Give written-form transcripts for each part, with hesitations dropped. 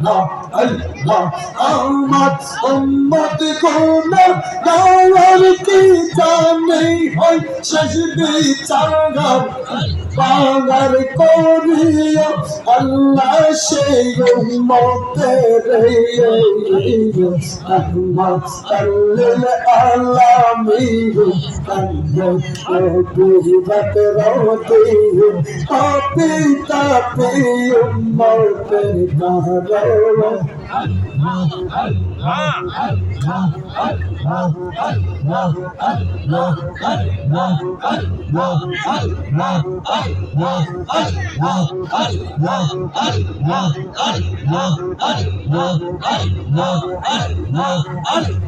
আল্লাহ আমার উম্মত গুনাহ গাওয়ার কি জানে হয় শেষ বিচার পাওয়ার করিয়া আল্লাহ সেই উম্মতের আহমদ সাল্লিল আলামিন কবিরত রতি পাপি তাপি উম্মতের কারণ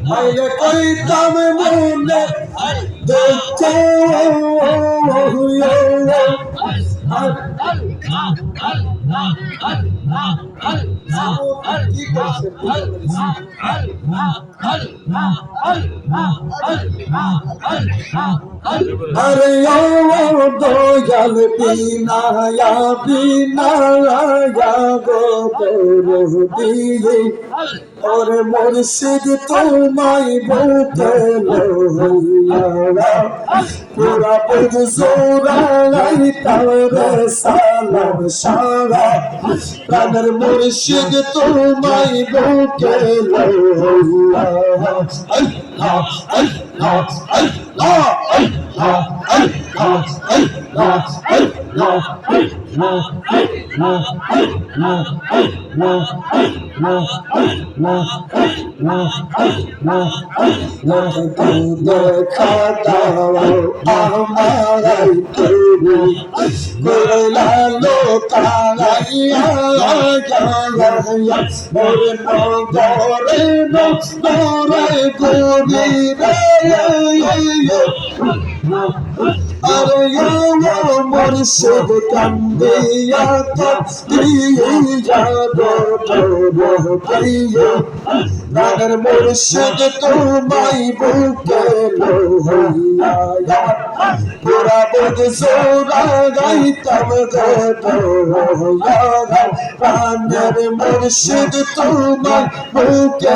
मैं कोई तम मुने देखो अरे ओ दोयल बीना या गो दिए और मुर्शिद तुम्हारी बोते पूरा पुजोरा लाई तारे सालम शारा प्राणर मुर्शिद तुम्हारी बोते देखा हमारा लो ताया मोरे नो गोरी अरे यो मुर्शिद कंदिया दिया दो नगर मुर्शिद तुम्हारी बुके लोहिया पूरा बुद सोरा गई तब नगर मुर्शिद तुम्हारी बुके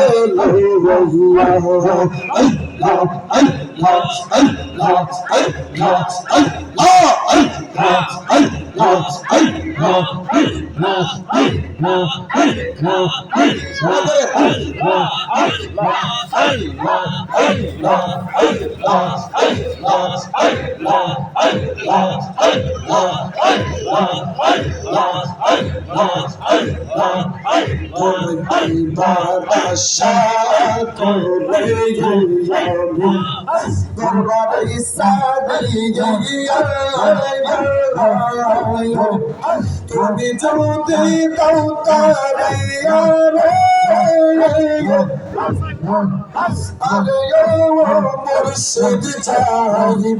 तुम्हें जो दे दो तारिया अरे यो मुर्शिद चाहिए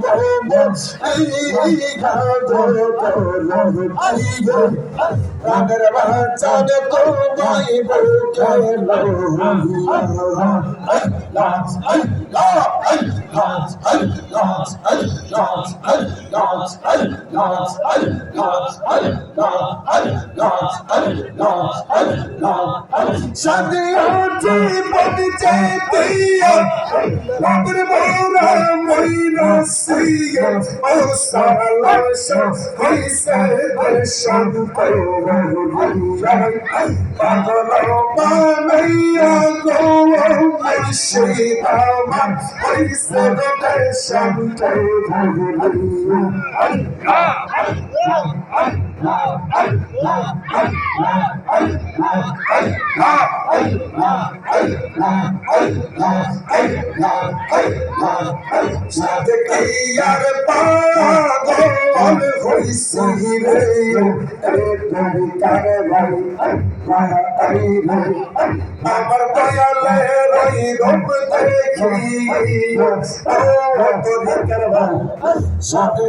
अगर बचन तो भाई बोके शादियों की बच्चे दिया मगर मोरा मोइना सिया ओ साला कोई से दर्शन को पागलों पानिया को मुर्शिदा कोई से दर्शन को यार पागल होई सी रे तेरी कारवाई আমার দয়ালে রই রূপ দেখি ও তো করবা সাথে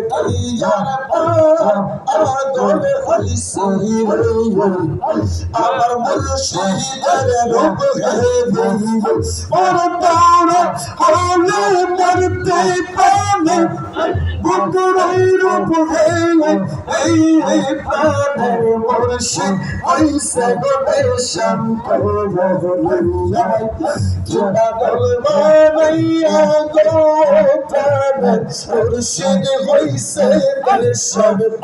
ইয়ার পাগল জানে হইছে আমার মুর্শিদের রূপ হেবে ওর দৌড় হলে মরতে পারে বুকুরের রূপ হেবে এই প্রাণের মুর্শিদ হইছে গোদের শান্ত বলিয়া কিবা বলবো মাইয়া গো প্রাণের মুর্শিদ হইছে গোদের শান্ত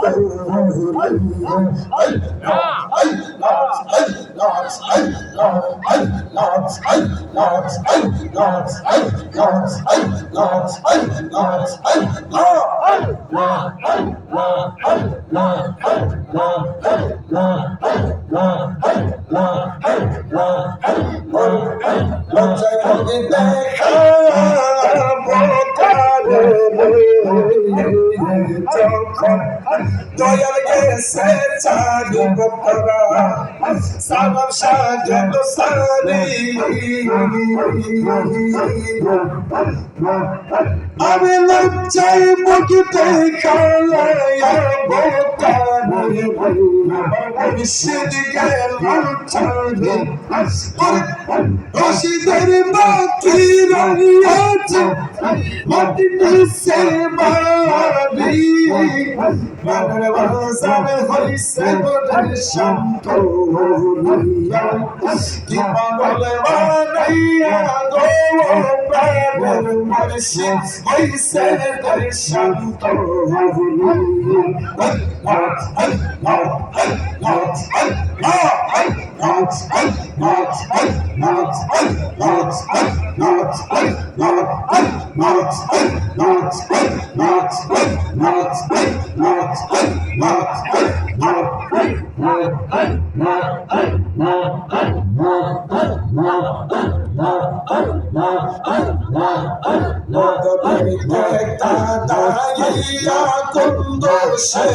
দয়াল গেছে চাঁদি বকরা সালাম সাজত সারি আমি লজ্জায় বুকতে খালায়া বকরি মুর্শিদ গেল চাঁদি রশিদের বাতি রহিয়াছে মাটি নিচে বাড়ি মানের বাজার হইছে গোদের শান্ত কিবা বলে বানাইয়া গো প্রাণের মুর্শিদ হইছে গোদের শান্ত দাঁড়াইয়া কুন্দ সে